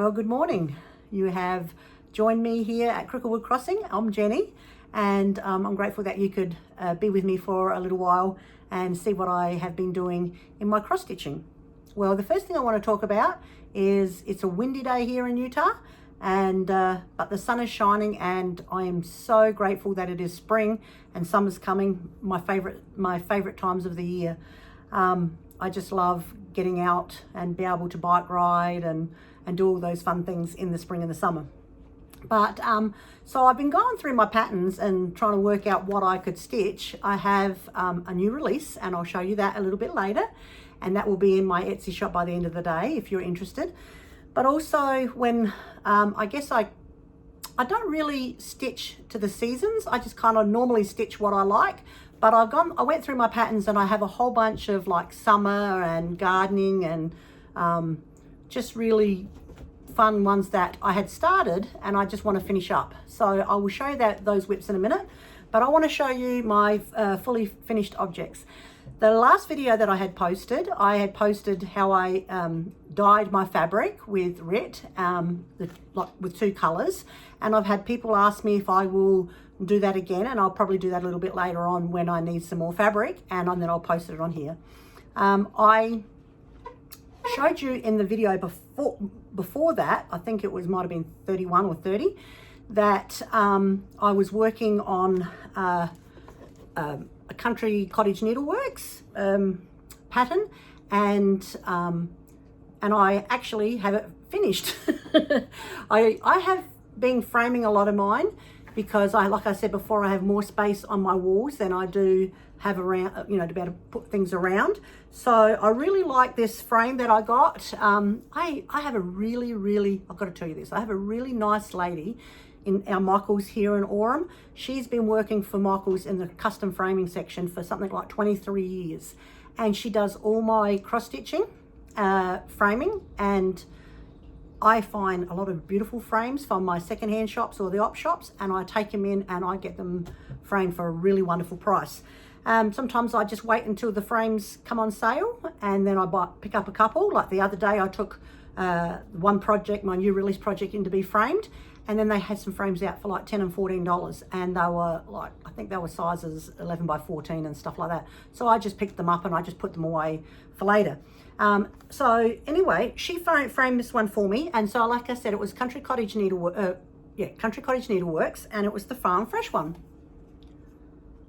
Well, good morning. You have joined me here at Cricklewood Crossing. I'm Jenny, and I'm grateful that you could be with me for a little while and see what I have been doing in my cross stitching. Well, the first thing I want to talk about is it's a windy day here in Utah, and but the sun is shining, and I am so grateful that it is spring and summer's coming. My favorite times of the year. I just love getting out and be able to bike ride and do all those fun things in the spring and the summer. But so I've been going through my patterns and trying to work out what I could stitch. I have a new release, and I'll show you that a little bit later, and that will be in my Etsy shop by the end of the day if you're interested. But also when I guess I don't really stitch to the seasons. I just kind of normally stitch what I like. But I went through my patterns, and I have a whole bunch of like summer and gardening and just really fun ones that I had started and I just want to finish up. So I will show you those WIPs in a minute, but I want to show you my fully finished objects. The last video that I had posted how I dyed my fabric with RIT, with two colors, and I've had people ask me if I will do that again, and That probably do that a little bit later on when I need some more fabric, and then I'll post it on here. I showed you in the video before that, I think it might have been 31 or 30, that I was working on a country cottage needleworks pattern, and I actually have it finished. I have been framing a lot of mine because like I said before, I have more space on my walls than I do have around, to be able to put things around. So I really like this frame that I got. I have a really, I've got to tell you this, I have a really nice lady in our Michaels here in Orem. She's been working for Michaels in the custom framing section for something like 23 years. And she does all my cross stitching, framing, and I find a lot of beautiful frames from my secondhand shops or the op shops, and I take them in and I get them framed for a really wonderful price. Sometimes I just wait until the frames come on sale, and then I pick up a couple. Like the other day I took one project, my new release project, in to be framed, and then they had some frames out for like $10 and $14, and they were like, I think they were sizes 11 by 14 and stuff like that. So I just picked them up and I just put them away for later. So anyway, she framed this one for me, and so like I said, it was Country Cottage Needleworks, and it was the Farm Fresh one.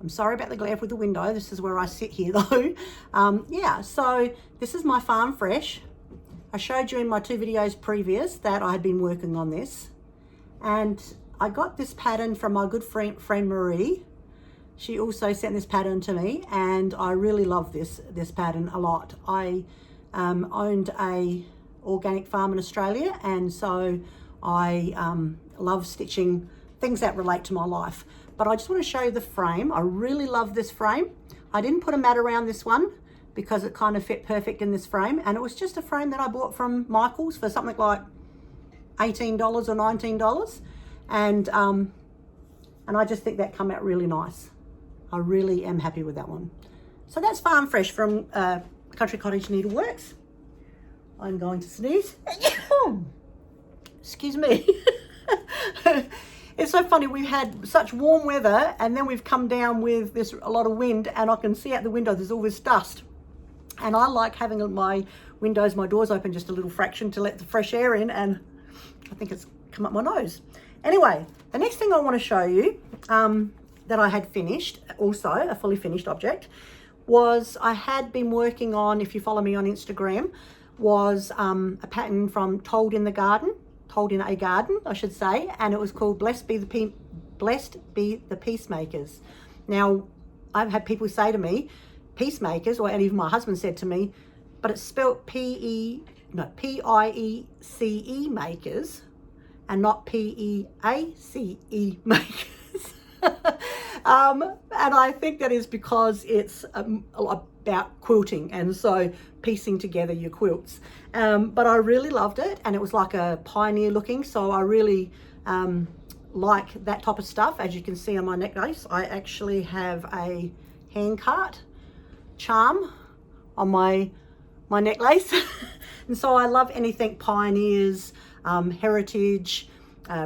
I'm sorry about the glare with the window. This is where I sit here though. Yeah, so this is my Farm Fresh. I showed you in my two videos previous that I had been working on this, and I got this pattern from my good friend Marie. She also sent this pattern to me, and I really love this pattern a lot. I owned a organic farm in Australia, and so I love stitching things that relate to my life. But I just want to show you the frame. I really love this frame. I didn't put a mat around this one because it kind of fit perfect in this frame, and it was just a frame that I bought from Michaels for something like $18 or $19, and I just think that came out really nice. I really am happy with that one. So that's Farm Fresh from Country Cottage Needleworks. I'm going to sneeze. Excuse me. It's so funny, we've had such warm weather, and then we've come down with a lot of wind, and I can see out the window there's all this dust. And I like having my doors open just a little fraction to let the fresh air in, and I think it's come up my nose. Anyway, the next thing I want to show you that I had finished, also a fully finished object, was I had been working on, if you follow me on Instagram, was a pattern from Told in a Garden, I should say, and it was called Blessed Be the Peacemakers. Now, I've had people say to me, peacemakers, and even my husband said to me, but it's spelled P-I-E-C-E makers, and not P-E-A-C-E makers. And I think that is because it's about quilting, and so piecing together your quilts. But I really loved it, and it was like a pioneer looking, so I really like that type of stuff. As you can see on my necklace, I actually have a handcart charm on my necklace. And so I love anything pioneers, heritage,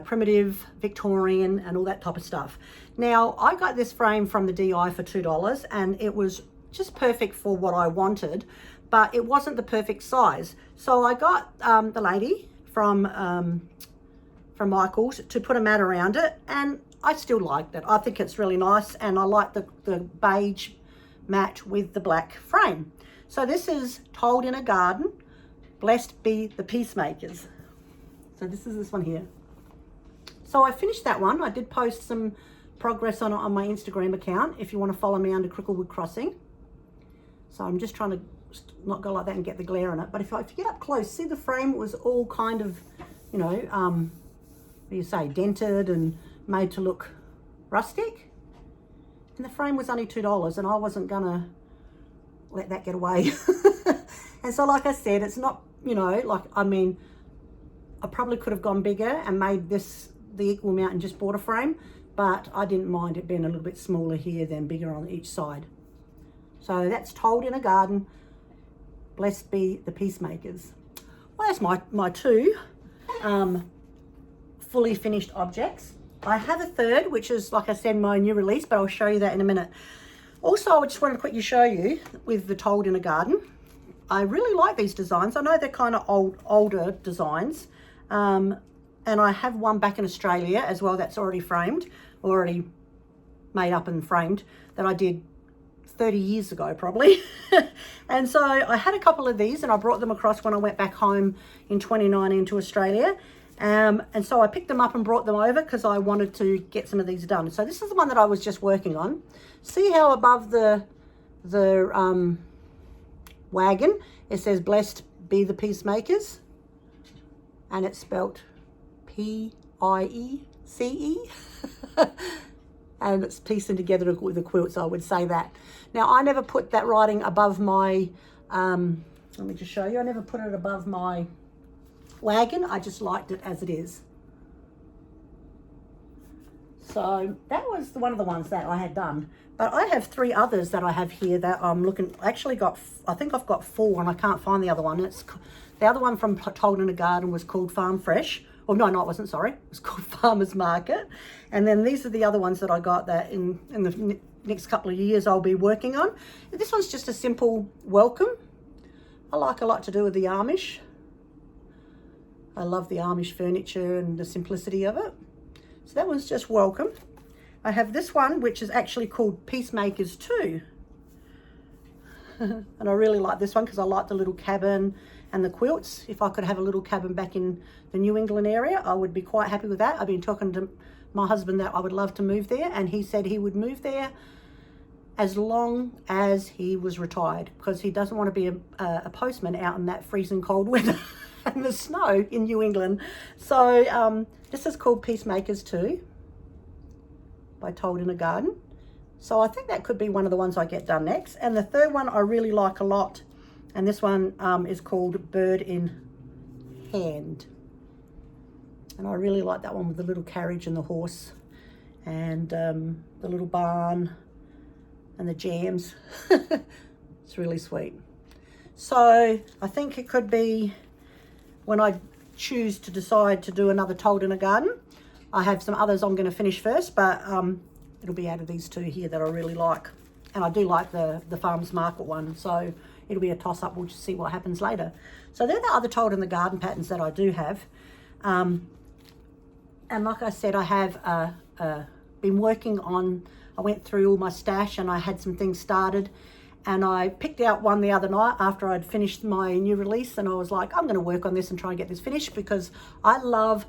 primitive, Victorian, and all that type of stuff. Now, I got this frame from the DI for $2, and it was just perfect for what I wanted, but it wasn't the perfect size. So I got the lady from Michael's to put a mat around it, and I still liked it. I think it's really nice, and I like the beige mat with the black frame. So this is Told in a Garden, Blessed Be the Peacemakers. So this is this one here. So I finished that one. I did post some progress on it on my Instagram account if you want to follow me under Cricklewood Crossing. So I'm just trying to not go like that and get the glare on it. But if you get up close, see the frame was all kind of, you know, what do you say, dented and made to look rustic. And the frame was only $2, and I wasn't gonna let that get away. And so, like I said, it's not, you know, like, I mean, I probably could have gone bigger and made this the equal amount and just bought a frame, but I didn't mind it being a little bit smaller here than bigger on each side. So that's Told in a Garden, Blessed Be the Peacemakers. Well, that's my two fully finished objects. I have a third, which is, like I said, my new release, but I'll show you that in a minute. Also, I just wanted to quickly show you with the Told in a Garden. I really like these designs. I know they're kind of older designs. And I have one back in Australia as well that's already framed, already made up and framed, that I did 30 years ago probably. And so I had a couple of these, and I brought them across when I went back home in 2019 to Australia. And so I picked them up and brought them over because I wanted to get some of these done. So this is the one that I was just working on. See how above the wagon it says Blessed Be the Peacemakers, and it's spelt P-I-E-C-E. And it's piecing together with the quilt, so I would say that. Now, I never put that writing above my, let me just show you, I never put it above my wagon. I just liked it as it is. So that was one of the ones that I had done. But I have three others that I have here that I'm looking, I actually got, I think I've got four, and I can't find the other one. The other one from Told in a Garden was called Farm Fresh. Oh, no, it wasn't, sorry. It was called Farmer's Market. And then these are the other ones that I got that in the next couple of years I'll be working on. This one's just a simple welcome. I like a lot to do with the Amish. I love the Amish furniture and the simplicity of it. So that one's just welcome. I have this one, which is actually called Peacemakers 2. And I really like this one because I like the little cabin and the quilts. If I could have a little cabin back in the New England area, I would be quite happy with that. I've been talking to my husband that I would love to move there, and he said he would move there as long as he was retired, because he doesn't want to be a postman out in that freezing cold weather and the snow in New England. So this is called Peacemakers 2 by Told in a Garden. So I think that could be one of the ones I get done next. And the third one I really like a lot, and this one is called Bird in Hand. And I really like that one with the little carriage and the horse and the little barn and the jams. It's really sweet. So I think it could be, when I choose to decide to do another Told in a Garden, I have some others I'm going to finish first, but it'll be out of these two here that I really like. And I do like the Farmers Market one, so it'll be a toss-up. We'll just see what happens later. So they're the other Told in the Garden patterns that I do have. And like I said, I have been working on, I went through all my stash and I had some things started, and I picked out one the other night after I'd finished my new release, and I was like, I'm going to work on this and try and get this finished, because I love,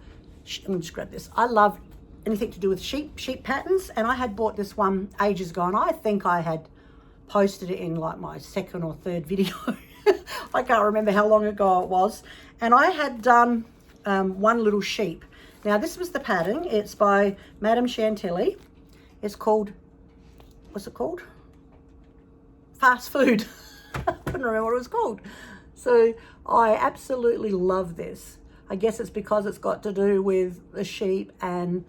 let me just grab this, I love anything to do with sheep patterns. And I had bought this one ages ago, and I think I had posted it in like my second or third video. I can't remember how long ago it was. And I had done one little sheep. Now this was the pattern. It's by Madame Chantilly. It's called, what's it called? Fast Food. I couldn't remember what it was called. So I absolutely love this. I guess it's because it's got to do with the sheep and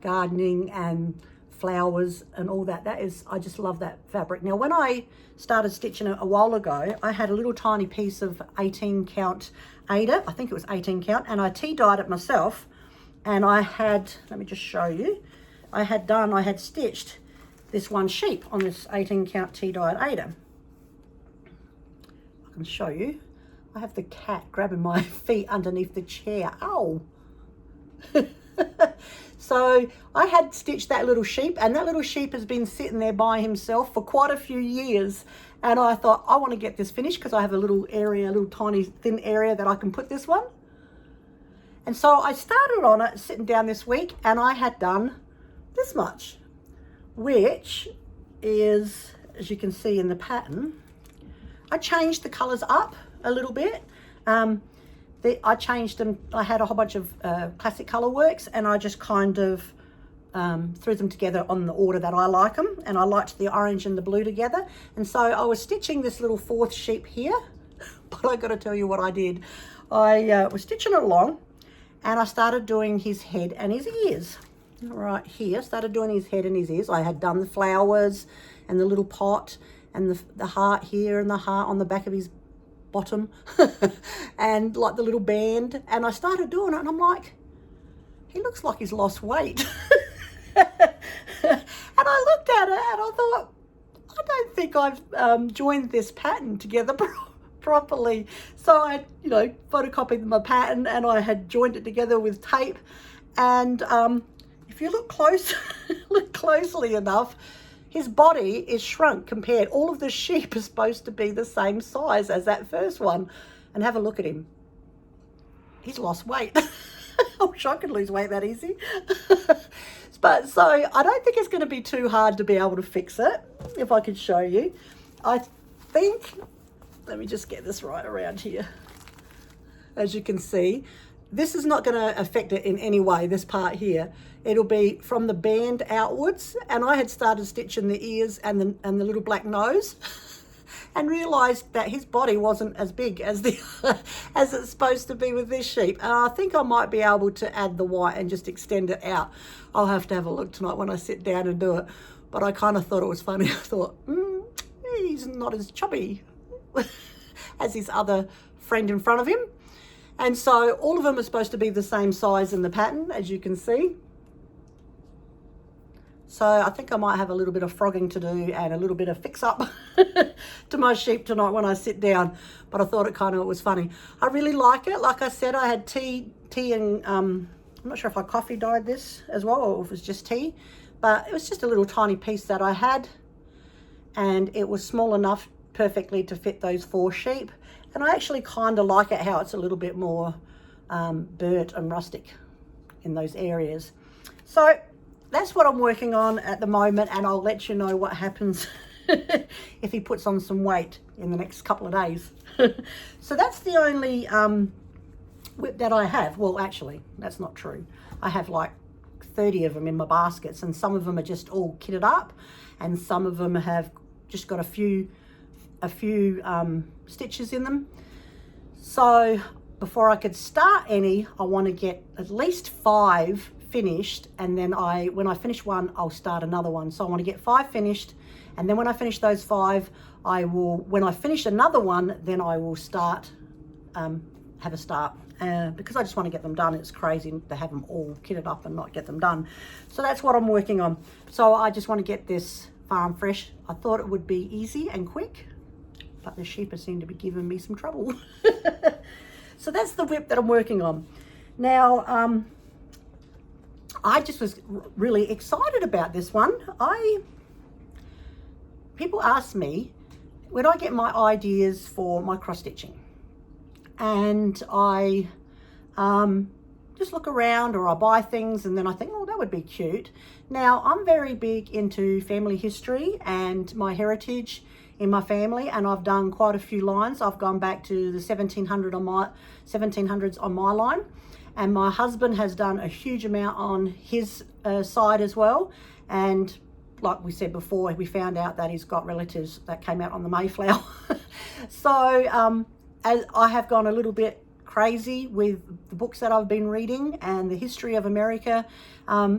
gardening and flowers and all that. That is, I just love that fabric. Now when I started stitching it a while ago, I had a little tiny piece of 18 count aider. I think it was 18 count, and I tea-dyed it myself. And I had, let me just show you, I had stitched this one sheep on this 18 count tea-dyed aider. I can show you. I have the cat grabbing my feet underneath the chair. Ow! So I had stitched that little sheep, and that little sheep has been sitting there by himself for quite a few years. And I thought, I want to get this finished because I have a little area, a little tiny thin area that I can put this one. And so I started on it sitting down this week, and I had done this much, which is, as you can see in the pattern, I changed the colours up a little bit. I changed them. I had a whole bunch of classic colour works, and I just kind of threw them together on the order that I like them, and I liked the orange and the blue together. And so I was stitching this little fourth sheep here, but I got to tell you what I did. I was stitching it along, and I started doing his head and his ears. Right here, started doing his head and his ears. I had done the flowers and the little pot and the heart here and the heart on the back of his bottom and like the little band, and I started doing it, and I'm like, he looks like he's lost weight. And I looked at it and I thought, I don't think I've joined this pattern together properly. So I, photocopied my pattern, and I had joined it together with tape. And if you look closely enough, his body is shrunk compared. All of the sheep are supposed to be the same size as that first one. And have a look at him. He's lost weight. I wish I could lose weight that easy. But so I don't think it's going to be too hard to be able to fix it, if I could show you. I think, let me just get this right around here. As you can see, this is not going to affect it in any way, this part here. It'll be from the band outwards, and I had started stitching the ears and the little black nose and realised that his body wasn't as big as as it's supposed to be with this sheep. And I think I might be able to add the white and just extend it out. I'll have to have a look tonight when I sit down and do it. But I kind of thought it was funny. I thought, he's not as chubby as his other friend in front of him. And so all of them are supposed to be the same size in the pattern, as you can see. So I think I might have a little bit of frogging to do and a little bit of fix up to my sheep tonight when I sit down. But I thought it kind of was funny. I really like it. Like I said, I had tea and I'm not sure if I coffee dyed this as well, or if it was just tea. But it was just a little tiny piece that I had, and it was small enough perfectly to fit those 4 sheep. And I actually kind of like it how it's a little bit more burnt and rustic in those areas. So that's what I'm working on at the moment, and I'll let you know what happens if he puts on some weight in the next couple of days. So that's the only whip that I have. Well, actually, that's not true. I have like 30 of them in my baskets, and some of them are just all kitted up, and some of them have just got a few stitches in them. So before I could start any, I want to get at least 5 finished, and then when I finish one, I'll start another one. So I want to get 5 finished, and then when I finish those 5, when I finish another one, then I will start, have a start, because I just want to get them done. It's crazy to have them all kitted up and not get them done. So that's what I'm working on. So I just want to get this farm fresh. I thought it would be easy and quick, but the sheep seem to be giving me some trouble. So that's the whip that I'm working on. Now, I just was really excited about this one. People ask me when I get my ideas for my cross stitching, and I just look around, or I buy things and then I think, oh, that would be cute. Now, I'm very big into family history and my heritage in my family, and I've done quite a few lines. I've gone back to the 1700s on my line. And my husband has done a huge amount on his side as well. And like we said before, we found out that he's got relatives that came out on the Mayflower. So as I have gone a little bit crazy with the books that I've been reading and the history of America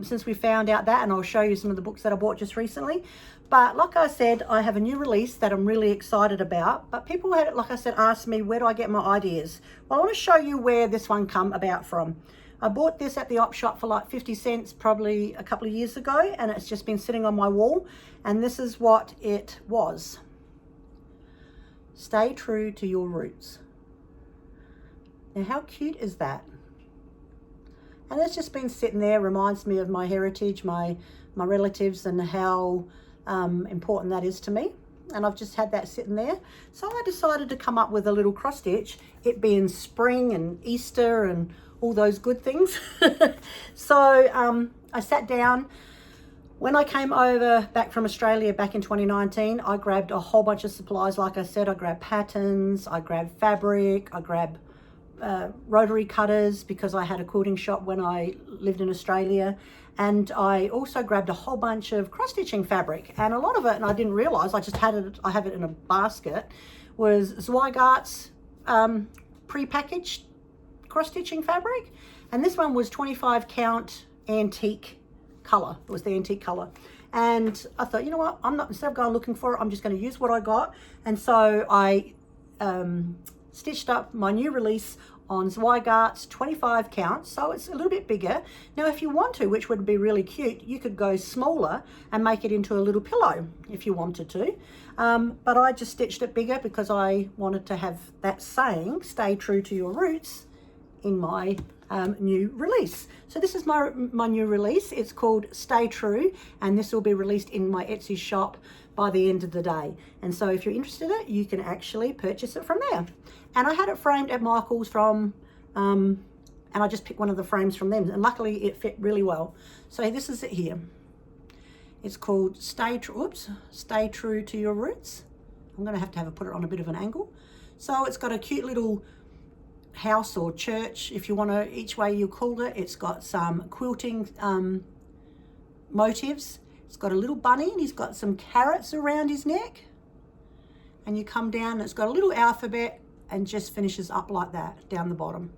since we found out that, and I'll show you some of the books that I bought just recently. But like I said, I have a new release that I'm really excited about. But people had, like I said, asked me, where do I get my ideas? Well, I want to show you where this one come about from. I bought this at the op shop for like 50 cents probably a couple of years ago, and it's just been sitting on my wall. And this is what it was. Stay true to your roots. Now, how cute is that? And it's just been sitting there, reminds me of my heritage, my relatives, and how important that is to me. And I've just had that sitting there. So I decided to come up with a little cross stitch, it being spring and Easter and all those good things. So I sat down. When I came over back from Australia back in 2019, I grabbed a whole bunch of supplies. Like I said, I grabbed patterns, I grabbed fabric, I grabbed rotary cutters because I had a quilting shop when I lived in Australia. And I also grabbed a whole bunch of cross-stitching fabric, and a lot of it, and I didn't realize, I have it in a basket, was Zweigart's pre-packaged cross-stitching fabric. And this one was 25 count antique color. It was the antique color. And I thought, you know what, instead of going looking for it, I'm just going to use what I got. And so I stitched up my new release on Zweigart's 25 count, so it's a little bit bigger. Now, if you want to, which would be really cute, you could go smaller and make it into a little pillow if you wanted to. But I just stitched it bigger because I wanted to have that saying, stay true to your roots, in my new release. So this is my new release. It's called Stay True, and this will be released in my Etsy shop by the end of the day. And so if you're interested in it, you can actually purchase it from there. And I had it framed at Michael's from, and I just picked one of the frames from them, and luckily it fit really well. So this is it here. It's called Stay True to Your Roots. I'm gonna have to put it on a bit of an angle. So it's got a cute little house or church, if you want to, each way you call it. It's got some quilting motifs. It's got a little bunny, and he's got some carrots around his neck. And you come down, and it's got a little alphabet, and just finishes up like that down the bottom.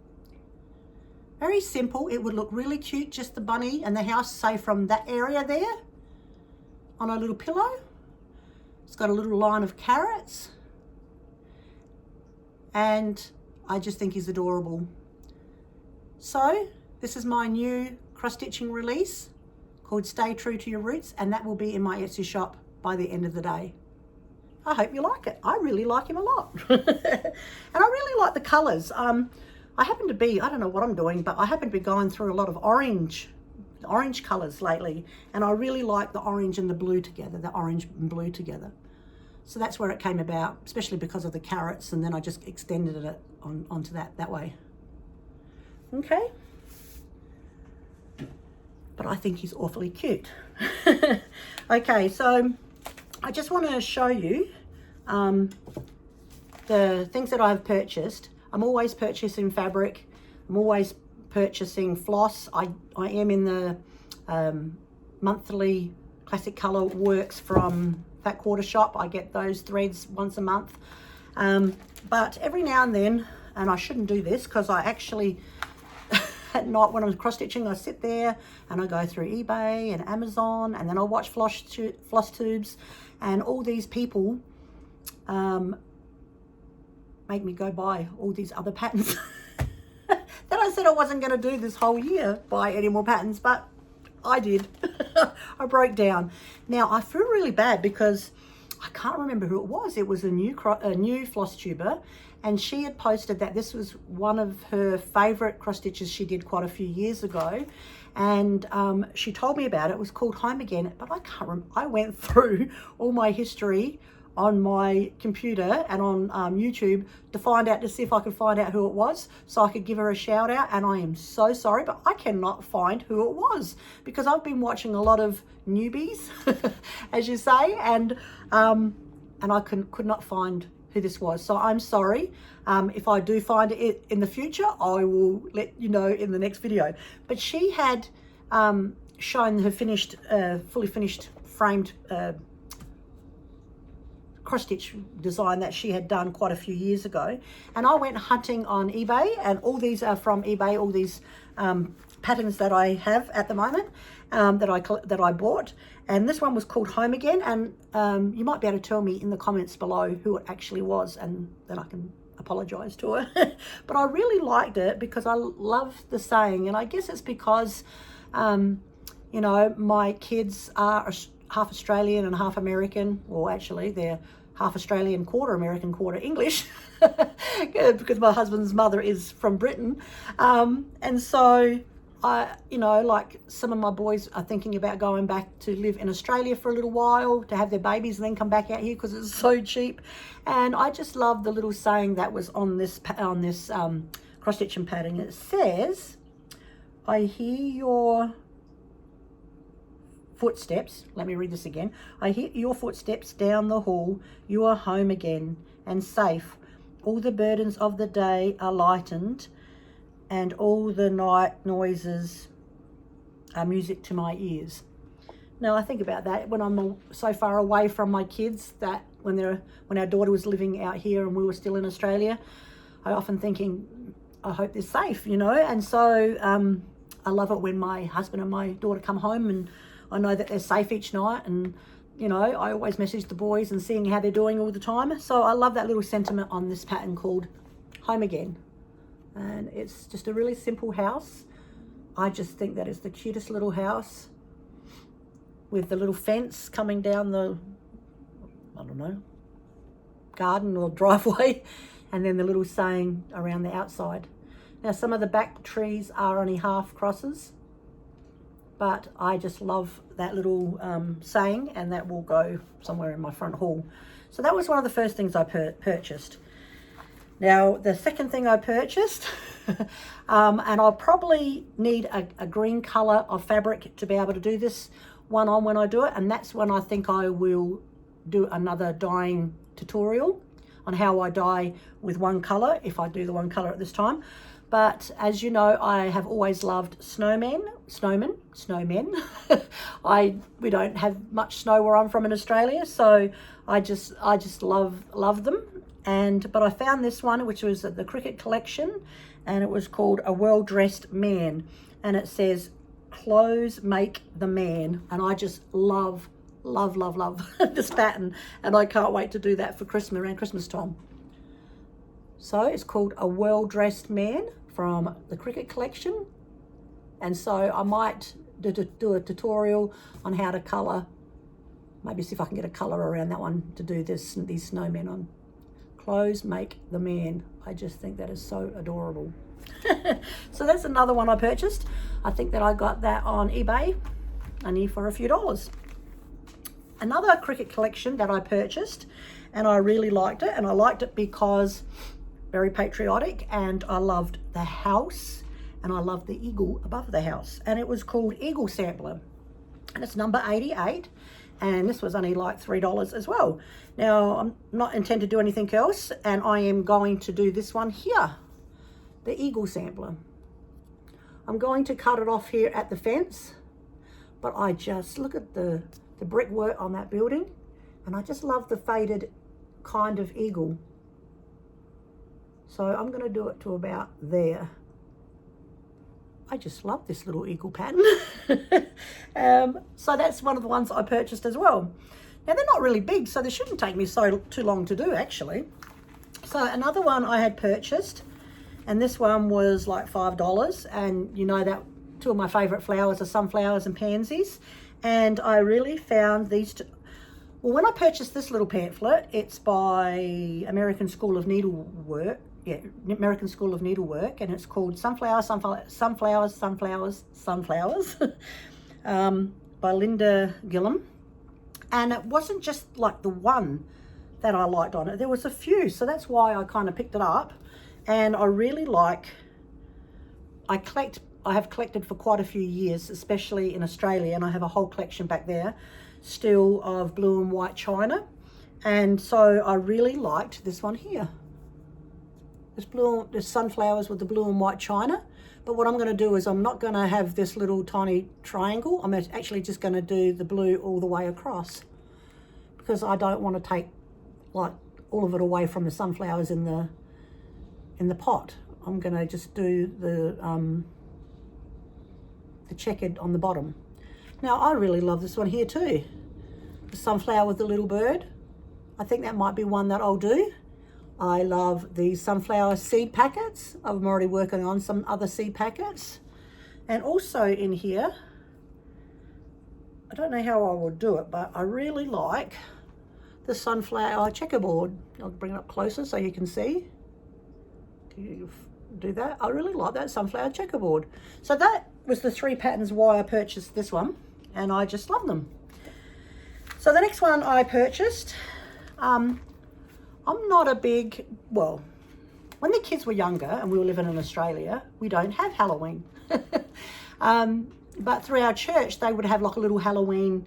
Very simple. It would look really cute, just the bunny and the house, say from that area there, on a little pillow. It's got a little line of carrots, and I just think he's adorable. So this is my new cross-stitching release called Stay True to Your Roots, and that will be in my Etsy shop by the end of the day. I hope you like it. I really like him a lot. And I really like the colors. I happen to be, I don't know what I'm doing, but I happen to be going through a lot of orange colors lately, and I really like the orange and the blue together, the orange and blue together. So that's where it came about, especially because of the carrots, and then I just extended it onto that way. Okay. But I think he's awfully cute. Okay, so I just want to show you the things that I've purchased. I'm always purchasing fabric. I'm always purchasing floss. I am in the monthly classic color works from Fat Quarter Shop. I get those threads once a month. But every now and then, and I shouldn't do this because I actually, at night when I'm cross-stitching, I sit there and I go through eBay and Amazon, and then I watch Flosstubes, and all these people make me go buy all these other patterns. Then I said I wasn't going to do this whole year, buy any more patterns, but I did. I broke down. Now I feel really bad because I can't remember who it was. It was a new Flosstuber, and she had posted that this was one of her favorite cross stitches she did quite a few years ago, and she told me about it. It was called Home Again, but I can't remember. I went through all my history on my computer and on YouTube to see if I could find out who it was, so I could give her a shout out. And I am so sorry, but I cannot find who it was because I've been watching a lot of newbies, as you say, and I could not find who this was. So I'm sorry. If I do find it in the future, I will let you know in the next video. But she had shown her finished, fully finished framed cross-stitch design that she had done quite a few years ago. And I went hunting on eBay, and all these are from eBay, all these patterns that I have at the moment, that I bought. And this one was called Home Again, and you might be able to tell me in the comments below who it actually was, and then I can apologize to her. But I really liked it because I love the saying, and I guess it's because you know, my kids are half Australian and half American. Well, actually they're half Australian, quarter American, quarter English, because my husband's mother is from Britain. And so you know, like some of my boys are thinking about going back to live in Australia for a little while to have their babies and then come back out here because it's so cheap. And I just love the little saying that was on this cross-stitching pattern. It says, I hear your footsteps. Let me read this again. I hear your footsteps down the hall. You are home again and safe. All the burdens of the day are lightened, and all the night noises are music to my ears. Now I think about that when I'm so far away from my kids, that when our daughter was living out here and we were still in Australia, I often thinking, I hope they're safe, you know. And so I love it when my husband and my daughter come home and I know that they're safe each night. And you know, I always message the boys and seeing how they're doing all the time. So I love that little sentiment on this pattern called Home Again. And it's just a really simple house. I just think that it's the cutest little house with the little fence coming down the, I don't know, garden or driveway, and then the little saying around the outside. Now some of the back trees are only half crosses, but I just love that little saying, and that will go somewhere in my front hall. So that was one of the first things I purchased. Now, the second thing I purchased, and I'll probably need a green color of fabric to be able to do this one on when I do it. And that's when I think I will do another dyeing tutorial on how I dye with one color, if I do the one color at this time. But as you know, I have always loved snowmen. We don't have much snow where I'm from in Australia, so I just love them. But I found this one, which was at the Cricket Collection, and it was called A Well-Dressed Man, and it says, clothes make the man. And I just love this pattern, and I can't wait to do that for Christmas, around Christmas time. So it's called A Well-Dressed Man from the Cricket Collection. And so I might do a tutorial on how to colour, maybe see if I can get a colour around that one to do these snowmen on. Clothes make the man. I just think that is so adorable. So that's another one I purchased. I think that I got that on eBay, only for a few dollars. Another Cricket Collection that I purchased, and I really liked it, and I liked it because very patriotic, and I loved the house, and I loved the eagle above the house, and it was called Eagle Sampler, and it's number 88. And this was only like $3 as well. Now, I'm not intend to do anything else, and I am going to do this one here, the Eagle Sampler. I'm going to cut it off here at the fence, but I just look at the brickwork on that building, and I just love the faded kind of eagle. So I'm going to do it to about there. I just love this little eagle pattern. So that's one of the ones I purchased as well. Now they're not really big, so they shouldn't take me too long to do actually. So another one I had purchased, and this one was like $5, and you know that two of my favorite flowers are sunflowers and pansies, and I really found these two. Well, when I purchased this little pamphlet, it's by American School of Needlework, and it's called Sunflowers, by Linda Gillum. And it wasn't just like the one that I liked on it. There was a few, so that's why I kind of picked it up. And I really like, I have collected for quite a few years, especially in Australia, and I have a whole collection back there still of blue and white china. And so I really liked this one here. This sunflowers with the blue and white china. But what I'm going to do is I'm not going to have this little tiny triangle. I'm actually just going to do the blue all the way across, because I don't want to take like all of it away from the sunflowers in the pot. I'm going to just do the checkered on the bottom. Now I really love this one here too. The sunflower with the little bird. I think that might be one that I'll do. I love the sunflower seed packets. I'm already working on some other seed packets. And also in here, I don't know how I will do it, but I really like the sunflower checkerboard. I'll bring it up closer so you can see. Can you do that? I really like that sunflower checkerboard. So that was the 3 patterns why I purchased this one, and I just love them. So the next one I purchased, I'm not a big, well, when the kids were younger and we were living in Australia, we don't have Halloween. But through our church, they would have like a little Halloween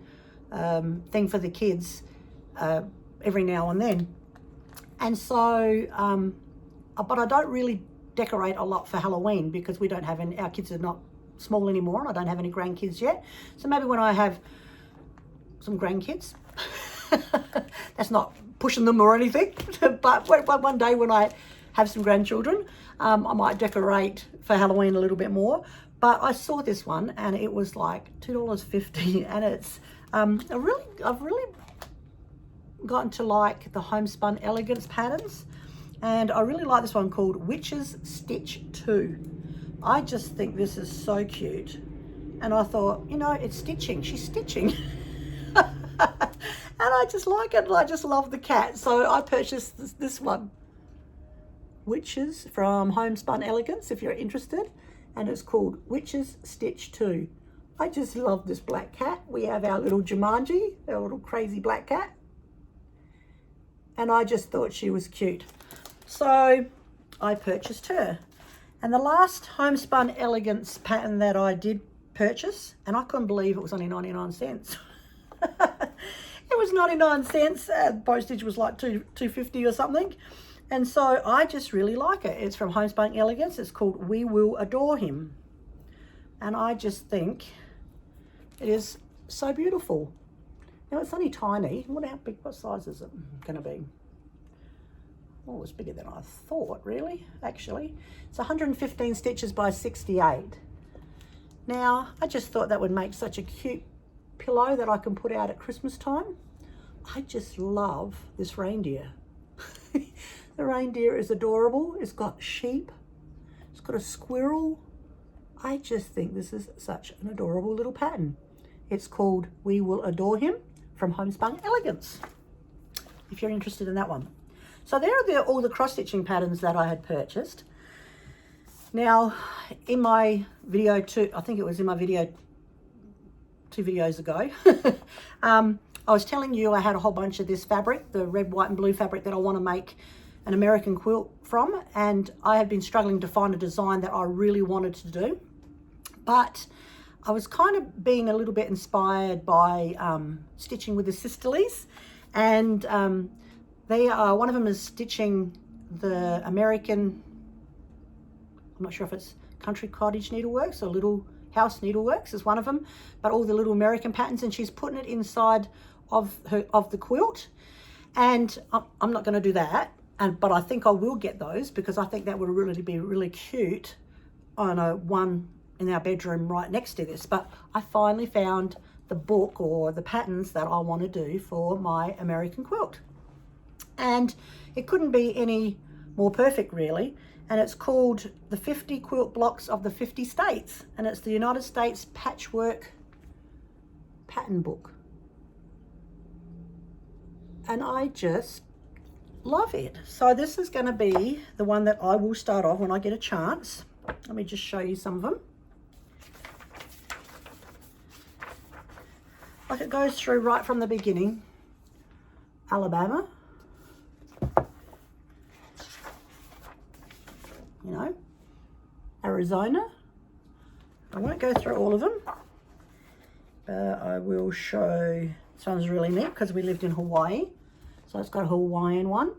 thing for the kids every now and then. And so, but I don't really decorate a lot for Halloween because we don't have any, our kids are not small anymore and I don't have any grandkids yet. So maybe when I have some grandkids, that's not pushing them or anything, but one day when I have some grandchildren, I might decorate for Halloween a little bit more. But I saw this one and it was like $2.50, and it's I've really gotten to like the homespun elegance patterns, and I really like this one called Witch's Stitch 2. I just think this is so cute, and I thought, you know, it's stitching, she's stitching. And I just like it, and I just love the cat, so I purchased this one. Witches from Homespun Elegance, if you're interested, and it's called Witch's Stitch 2. I just love this black cat. We have our little Jumanji, our little crazy black cat, and I just thought she was cute, so I purchased her. And the last Homespun Elegance pattern that I did purchase, and I couldn't believe it was only 99 cents. It was 99 cents. Postage was like $2.50 or something. And so I just really like it. It's from Homespun Elegance. It's called We Will Adore Him. And I just think it is so beautiful. Now it's only tiny. I wonder how big, what size is it going to be? Oh, it's bigger than I thought, really, actually. It's 115 stitches by 68. Now, I just thought that would make such a cute pillow that I can put out at Christmas time. I just love this reindeer. The reindeer is adorable. It's got sheep. It's got a squirrel. I just think this is such an adorable little pattern. It's called We Will Adore Him from Homespun Elegance, if you're interested in that one. So there are all the cross-stitching patterns that I had purchased. Now, in my video I think it was in my video 2 videos ago, I was telling you I had a whole bunch of this fabric, the red, white and blue fabric that I want to make an American quilt from, and I have been struggling to find a design that I really wanted to do. But I was kind of being a little bit inspired by stitching with the sisterlies, and they are, one of them is stitching the American, I'm not sure if it's Country Cottage Needleworks or Little House Needleworks is one of them, but all the little American patterns, and she's putting it inside of the quilt. And I'm not going to do that, but I think I will get those because I think that would really be really cute on one in our bedroom right next to this. But I finally found the book or the patterns that I want to do for my American quilt, and it couldn't be any more perfect, really. And it's called the 50 Quilt Blocks of the 50 States, and it's the United States Patchwork Pattern Book. And I just love it. So this is going to be the one that I will start off when I get a chance. Let me just show you some of them. Like, it goes through right from the beginning. Alabama. You know, Arizona. I won't go through all of them, but I will show. This one's really neat because we lived in Hawaii, so it's got a Hawaiian one.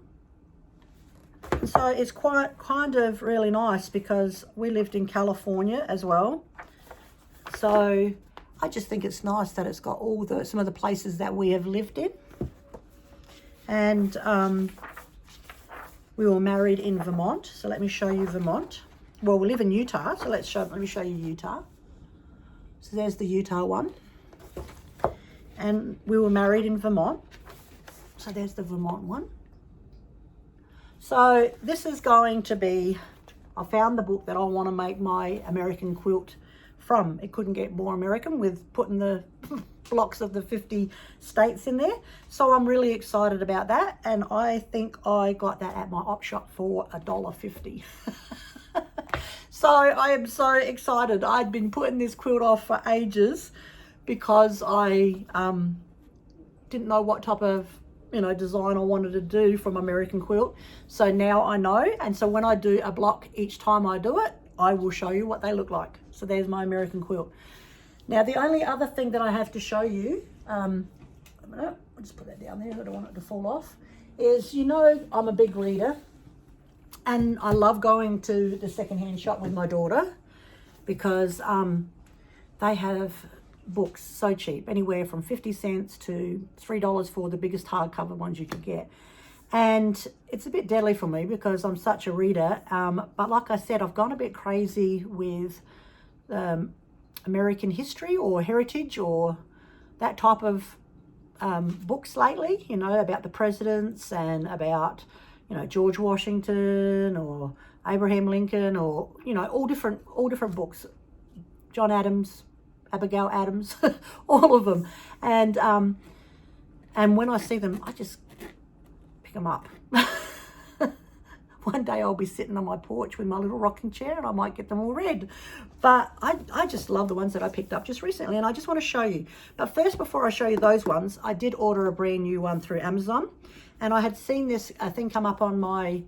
And so it's quite kind of really nice because we lived in California as well. So I just think it's nice that it's got all some of the places that we have lived in. And we were married in Vermont. So let me show you Vermont. Well, we live in Utah, so let me show you Utah. So there's the Utah one. And we were married in Vermont. So there's the Vermont one. So this is going to be, I found the book that I want to make my American quilt from. It couldn't get more American with putting the blocks of the 50 states in there. So I'm really excited about that. And I think I got that at my op shop for $1.50. So I am so excited. I'd been putting this quilt off for ages because I didn't know what type of design I wanted to do from American quilt. So now I know, and so when I do a block each time I do it, I will show you what they look like. So there's my American quilt. Now the only other thing that I have to show you, a minute, I'll just put that down there, I don't want it to fall off, is I'm a big reader. And I love going to the secondhand shop with my daughter because they have books so cheap, anywhere from 50 cents to $3 for the biggest hardcover ones you could get. And it's a bit deadly for me because I'm such a reader. But like I said, I've gone a bit crazy with American history or heritage or that type of books lately, about the presidents and about George Washington or Abraham Lincoln or, all different books. John Adams, Abigail Adams, all of them. And when I see them, I just pick them up. One day I'll be sitting on my porch with my little rocking chair and I might get them all read. But I just love the ones that I picked up just recently and I just want to show you. But first, before I show you those ones, I did order a brand new one through Amazon. And I had seen this thing come up on my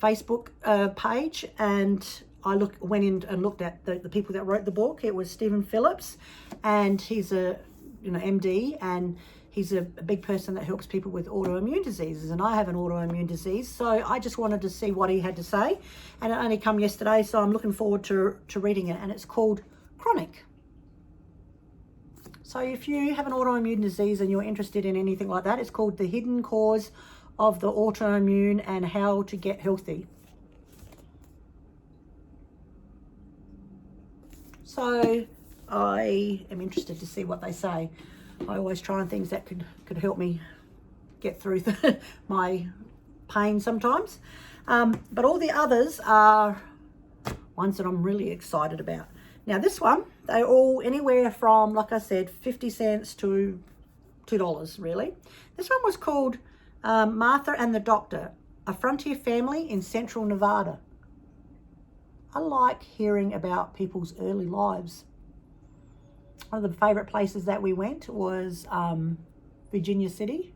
Facebook page, and I went in and looked at the people that wrote the book. It was Stephen Phillips, and he's a MD, and he's a big person that helps people with autoimmune diseases. And I have an autoimmune disease, so I just wanted to see what he had to say. And it only come yesterday, so I'm looking forward to reading it. And it's called Chronic. So if you have an autoimmune disease and you're interested in anything like that, it's called The Hidden Cause of the Autoimmune and How to Get Healthy. So I am interested to see what they say. I always try on things that could help me get through my pain sometimes. But all the others are ones that I'm really excited about. Now this one, they're all anywhere from, like I said, 50 cents to $2 really. This one was called Martha and the Doctor, a frontier family in central Nevada. I like hearing about people's early lives. One of the favorite places that we went was Virginia City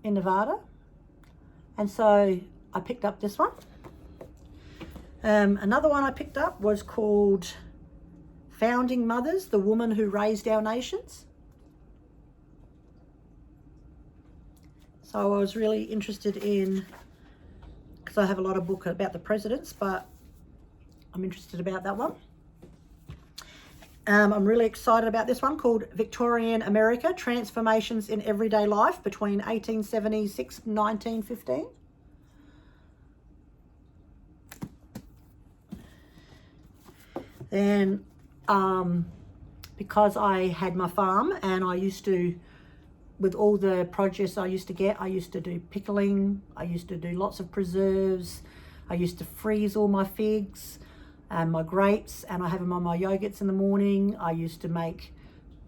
in Nevada. And so I picked up this one. Another one I picked up was called Founding Mothers, the Woman Who Raised Our Nations. So I was really interested in, because I have a lot of books about the presidents, but I'm interested about that one. I'm really excited about this one called Victorian America, Transformations in Everyday Life between 1876 and 1915. Then, because I had my farm and I used to, with all the produce I used to get, I used to do pickling, I used to do lots of preserves, I used to freeze all my figs and my grapes, and I have them on my yogurts in the morning. I used to make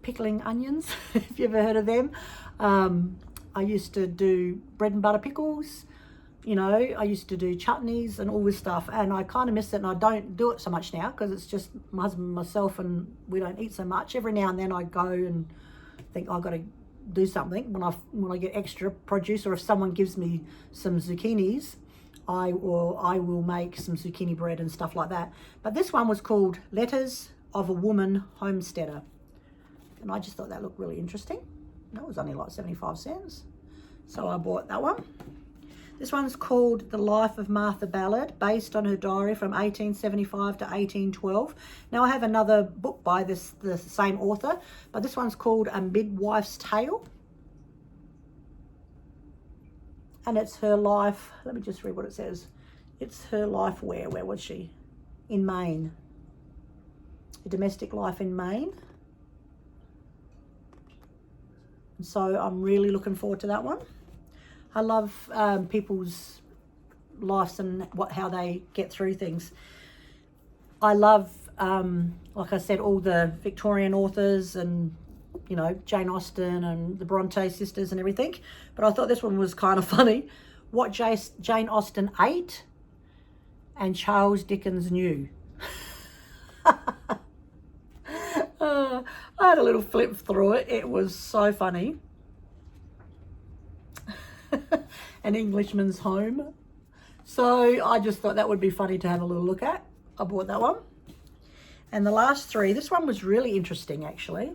pickling onions, if you ever heard of them. I used to do bread and butter pickles. I used to do chutneys and all this stuff, and I kind of miss it, and I don't do it so much now because it's just my husband and myself, and we don't eat so much. Every now and then I go and think I've got to do something when I get extra produce, or if someone gives me some zucchinis, I will make some zucchini bread and stuff like that. But this one was called Letters of a Woman Homesteader, and I just thought that looked really interesting. That was only like 75 cents, so I bought that one. This one's called The Life of Martha Ballard, based on her diary from 1875 to 1812. Now I have another book by the same author, but this one's called A Midwife's Tale. and it's her life. Let me just read what it says. It's her life where was she? In Maine. A domestic life in Maine. And so I'm really looking forward to that one. I love people's lives and how they get through things. I love, like I said, all the Victorian authors and, you know, Jane Austen and the Bronte sisters and everything. But I thought this one was kind of funny. What Jane Austen ate and Charles Dickens knew. I had a little flip through it. It was so funny. An Englishman's Home. So I just thought that would be funny to have a little look at. I bought that one. And the last three, this one was really interesting actually.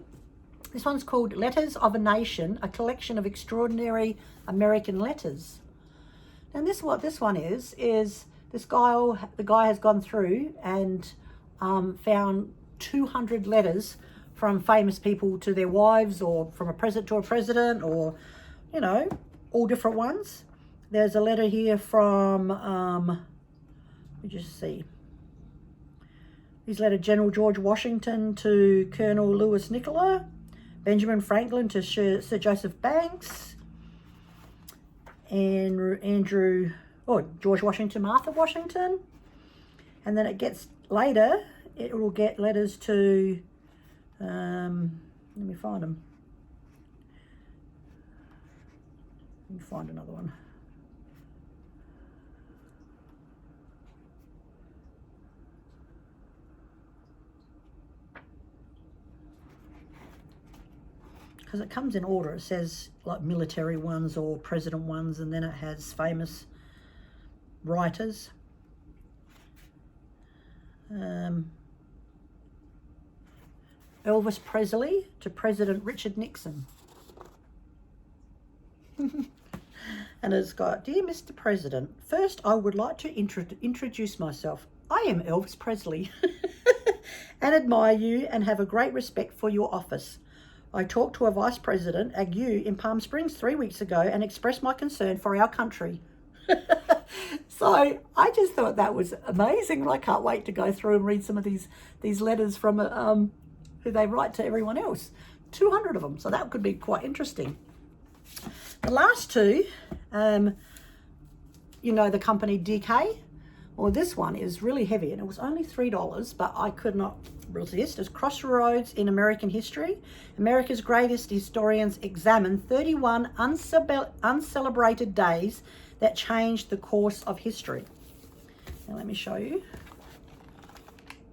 This one's called Letters of a Nation, a collection of extraordinary American letters. And what this one is this guy, the guy has gone through and found 200 letters from famous people to their wives, or from a president to a president, or, you know, all different ones. There's a letter here from, let me just see. His letter, General George Washington to Colonel Louis Nicola, Benjamin Franklin to Sir Joseph Banks, and George Washington, Martha Washington. And then it gets later, it will get letters to, let me find them. Let me find another one. Because it comes in order. It says like military ones or president ones, and then it has famous writers. Elvis Presley to President Richard Nixon. And it's got, Dear Mr. President, first I would like to introduce myself. I am Elvis Presley and admire you and have a great respect for your office. I talked to a Vice President Ague in Palm Springs 3 weeks ago and expressed my concern for our country. So I just thought that was amazing. I can't wait to go through and read some of these letters from who they write to everyone else. 200 of them, so that could be quite interesting. The last two, you know, the company DK. Well, this one is really heavy and it was only $3, but I could not resist. It's Crossroads in American History. America's greatest historians examine 31 uncelebrated days that changed the course of history. Now let me show you.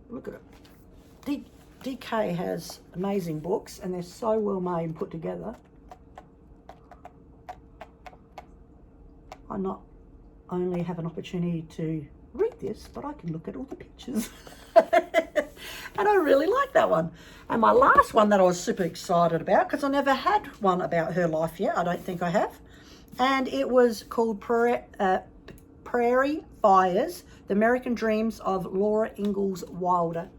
Look at it. DK has amazing books and they're so well made and put together. I not only have an opportunity to read this, but I can look at all the pictures. And I really like that one. And my last one that I was super excited about, because I never had one about her life yet, I don't think I have. And it was called Prairie Fires, The American Dreams of Laura Ingalls Wilder,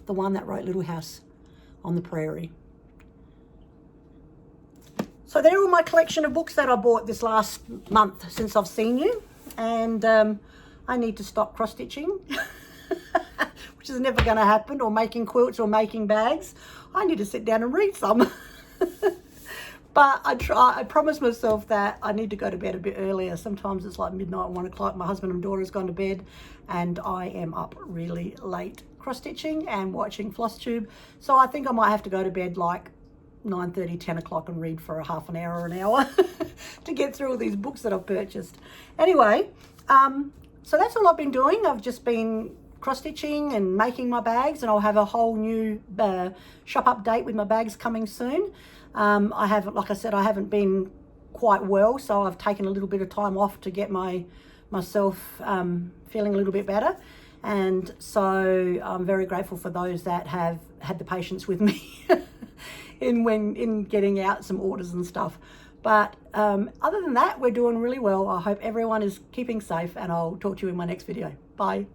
the one that wrote Little House on the Prairie. So they're all my collection of books that I bought this last month since I've seen you. And I need to stop cross-stitching, which is never going to happen, or making quilts or making bags. I need to sit down and read some. But I promised myself that I need to go to bed a bit earlier. Sometimes it's like midnight, 1 o'clock. My husband and daughter has gone to bed and I am up really late cross-stitching and watching Flosstube. So I think I might have to go to bed like 9:30, 10 o'clock and read for a half an hour or an hour to get through all these books that I've purchased. Anyway, so that's all I've been doing. I've just been cross-stitching and making my bags, and I'll have a whole new shop update with my bags coming soon. I have, like I said, I haven't been quite well, so I've taken a little bit of time off to get myself feeling a little bit better. And so I'm very grateful for those that have had the patience with me in getting out some orders and stuff. But other than that, we're doing really well. I hope everyone is keeping safe, and I'll talk to you in my next video. Bye.